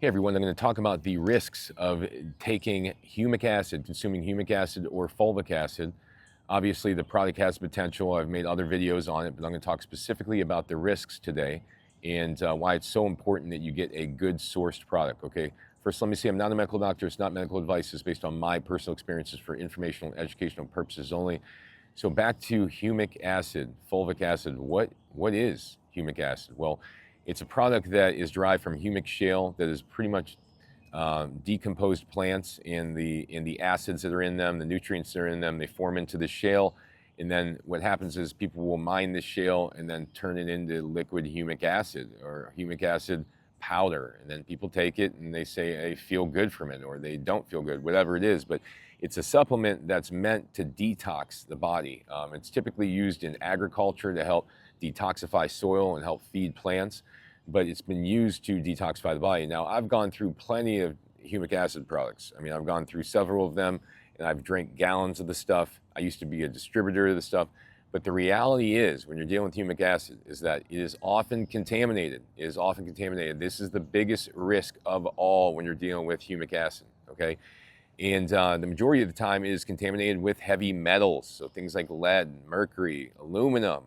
Hey everyone, I'm going to talk about the risks of taking humic acid, consuming humic acid or fulvic acid. Obviously, the product has potential. I've made other videos on it, but I'm going to talk specifically about the risks today and why it's so important that you get a good sourced product. Okay, first, let me say I'm not a medical doctor. It's not medical advice. It's based on my personal experiences for informational and educational purposes only. So back to humic acid, fulvic acid. What is humic acid? Well, it's a product that is derived from humic shale that is pretty much decomposed plants and the acids that are in them, the nutrients that are in them, they form into the shale. And then what happens is people will mine the shale and then turn it into liquid humic acid or humic acid powder. And then people take it and they say they feel good from it or they don't feel good, whatever it is. But it's a supplement that's meant to detox the body. It's typically used in agriculture to help detoxify soil and help feed plants, but it's been used to detoxify the body. Now, I've gone through plenty of humic acid products. I mean, I've gone through several of them and I've drank gallons of the stuff. I used to be a distributor of the stuff. But the reality is, when you're dealing with humic acid, is that it is often contaminated. It is often contaminated. This is the biggest risk of all when you're dealing with humic acid, okay? And the majority of the time it is contaminated with heavy metals. So things like lead, mercury, aluminum,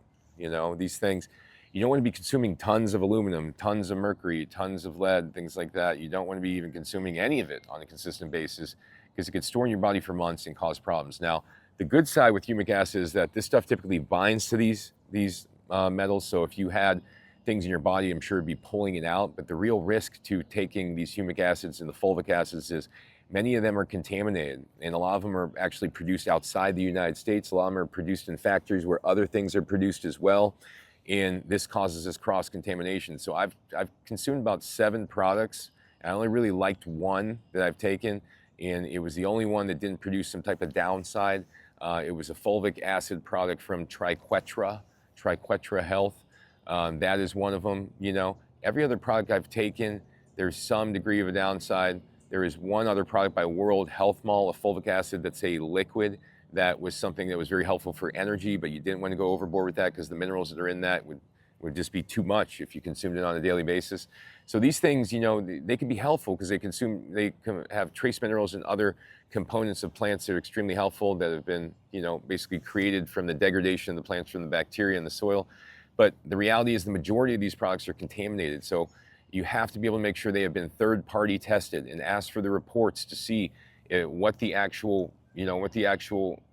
these things. You don't want to be consuming tons of aluminum, tons of mercury, tons of lead, things like that. You don't want to be even consuming any of it on a consistent basis because it could store in your body for months and cause problems. Now, the good side with humic acid is that this stuff typically binds to these metals. So if you had things in your body, I'm sure it'd be pulling it out. But the real risk to taking these humic acids and the fulvic acids is many of them are contaminated, and a lot of them are actually produced outside the United States. A lot of them are produced in factories where other things are produced as well, and this causes this cross-contamination. So I've consumed about 7 products. I only really liked one that I've taken, and it was the only one that didn't produce some type of downside. It was a fulvic acid product from Triquetra Health. That is one of them. Every other product I've taken, there's some degree of a downside. There is one other product by World Health Mall, a fulvic acid that's a liquid that was something that was very helpful for energy, but you didn't want to go overboard with that because the minerals that are in that would just be too much if you consumed it on a daily basis. So these things, they can be helpful because they can have trace minerals and other components of plants that are extremely helpful that have been, basically created from the degradation of the plants from the bacteria in the soil. But the reality is the majority of these products are contaminated. So you have to be able to make sure they have been third-party tested and ask for the reports to see what the actual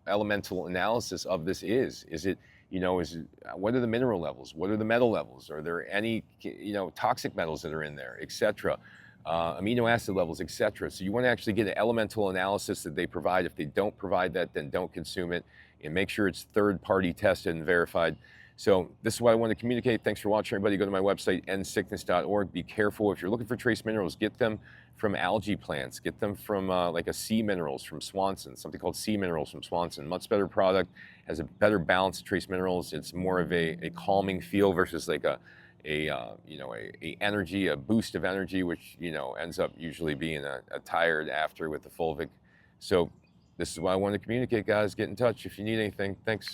elemental analysis of this is. What are the mineral levels? What are the metal levels? Are there any, toxic metals that are in there, etc.? Amino acid levels, etc. So you want to actually get an elemental analysis that they provide. If they don't provide that, then don't consume it, and make sure it's third-party tested and verified. So this is what I want to communicate. Thanks for watching, everybody. Go to my website, endsickness.org. Be careful. If you're looking for trace minerals, get them from algae plants. Get them from like a sea minerals from Swanson, something called sea minerals from Swanson. Much better product, has a better balance of trace minerals. It's more of a calming feel versus like a energy, a boost of energy, which, ends up usually being a tired after with the fulvic. So this is what I want to communicate, guys. Get in touch if you need anything. Thanks.